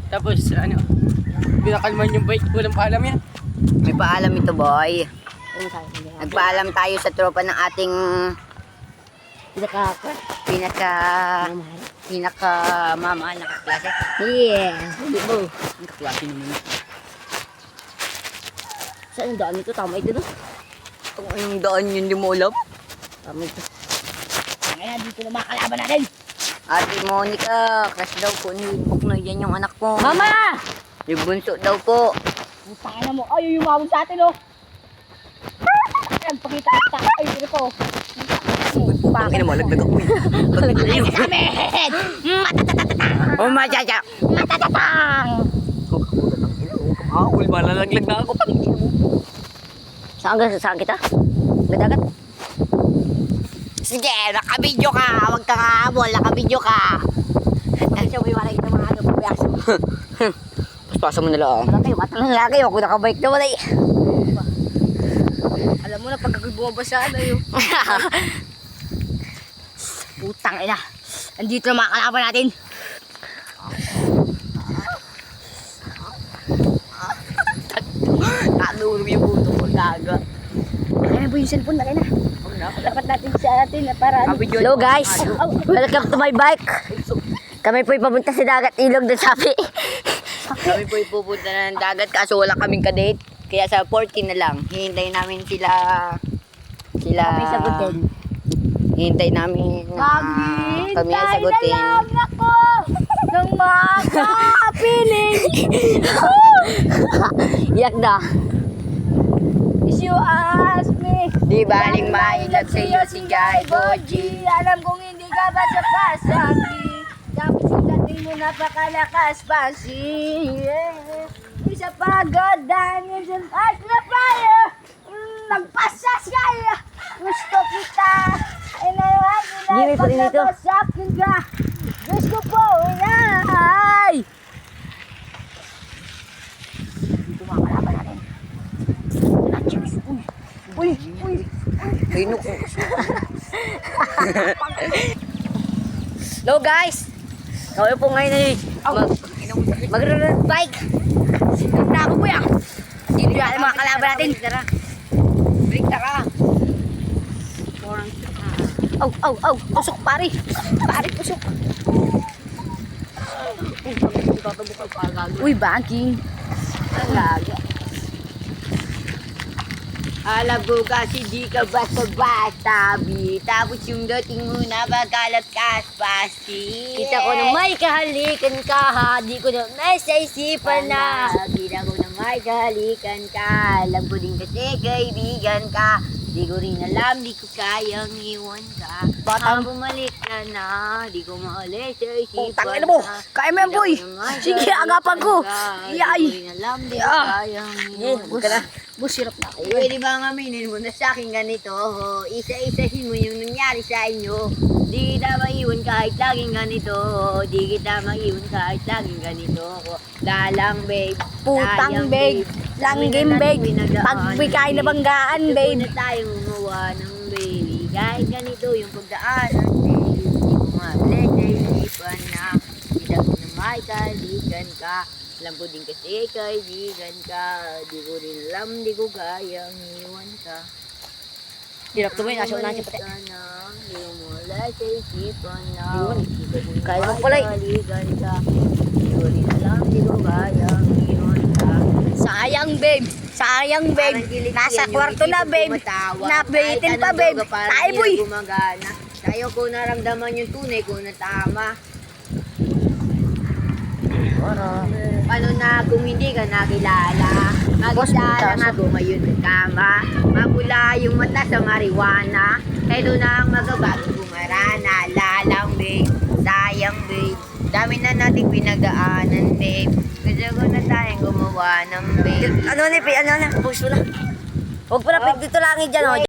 Tapos, ano, pinakalman yung bike. Walang paalam yan. May paalam ito, boy. Nagpaalam tayo sa tropa ng ating pinakamamahal na kaklase. Yeah. Hindi mo. Ang kaklase naman. Saan ang daan ito? Tama ito, no? Kung anong daan yun, di mo alam. Tama ito. Kaya dito na makakalaban natin. Ate Monica, kasi daw po nilibok na yan yung anak ko. Mama! Yung bunso daw po. Ang tanga mo. Ay, yung umabog sa atin, oh. Nagpakita kita. Ay, dito po. Putang ina mo, lagdag ako. Ay, sa amin! Matatatatang! Oh, machacha. Matatatang! Makakul, malalaglag na ako. Saan kita? Gadagat? Sige, nakabidyo ka. Huwag kang ahabol, nakabidyo ka. Ay, siya may walay na mga ano. Paspasa mo na lang. Wala kayo, matalang laki. Ako nakabike na wala eh. Alam mo na, pag ako'y bumabasa na yun. Putang ina. Andito na makakalaban natin. Nadurog yung buto ko, gaga. Ay, po yung cellphone na na. Dapat natin sa atin na para ano. Hello guys, welcome to my bike. Kami po'y papunta sa dagat ilog ng sabi. Kami po'y pupunta na ng dagat kaso wala kaming kadate. Kaya sa 14 na lang, hihintayin namin sila. Kami sagutin. Hihintayin namin na kami ang sagutin. Ako ng mga piling. Iyak na. If you ask me, Di baling mainag sa iyo si Guy Boji. alam kong hindi ka ba sa pasagi. Tapos yung dating mo napakalakas pasi. Isa pagod dahil sa ice na fire. Nagpasas kaya. Gusto kita. Inayawan Jimmy, pa rin ito. sa akin ka. Gusto po inay. Dito makakalaban natin. Uy. Pino ko. Hello guys! Kami po ngayon ay mag-road bike. Ganda ako po yan. Dito yan mga kalaban natin. Break na ka. Pusok pare. Pare pusok. Uy, banking. Alaga. Alam ko kasi di ka basta-basta, bi. Tapos yung dating mo na bagalat ka, pasti. Kita ko na may kahalikan ka ha. Di ko na may sa isipan na. Kita ko na may kahalikan ka. Alam ko din kasi kaibigan ka. Di ko rin alam, di ko kayang iwan ka. Batang- bumalik ka na, di ko maalis sa isipan Putang ina mo. Kaya mo yan, boy. Sige, agapan ko. Di Iyay. ko rin alam, di ko kayang iwan ka. Bus, hirap na ako. Pwede ba nga aminin mo na sa akin ganito? Isa-isahin mo yung nangyari sa inyo. Di kita maiwan kahit laging ganito. Di kita maiwan kahit laging ganito. Dalang babe. Putang sayang, babe. Langgim babe. Pagbigay na banggaan babe. Hindi na tayo gumawa ng baby. Kahit ganito yung pagdaanan babe. Di ko mabless na isipan na. Kita ko na may kaligan ka. Alam ko din kasi kaibigan ka. Di ko rin alam, di ko kayang iwan ka. Hirap to, may nasa unahan siya pati. Di mo wala sa isipan na. Iwan. Di ko din Kaya mo may pala eh. kaligan ka. Di ko rin alam, di ko kayang iwan ka. Sayang babe. Sayang babe. Parang kilitian Nasa yung kwarto na isip ko babe. tumatawa. Nabitin Kahit pa anong babe. droga, parang Tayo di boy. na gumagana. Tayo ko naramdaman yung tunay ko na tama. Paano na kung hindi ka nakilala? Magkilala nga kung ngayon nagkama. Mapula yung mata sa marijuana. Kailan na ang magabagong bumarana. Lalang babe, sayang babe. Dami na nating pinagaanan babe. Gusto ko na tayong gumawa ng babe. Ano na, puso na. Huwag pa na, dito lang dyan.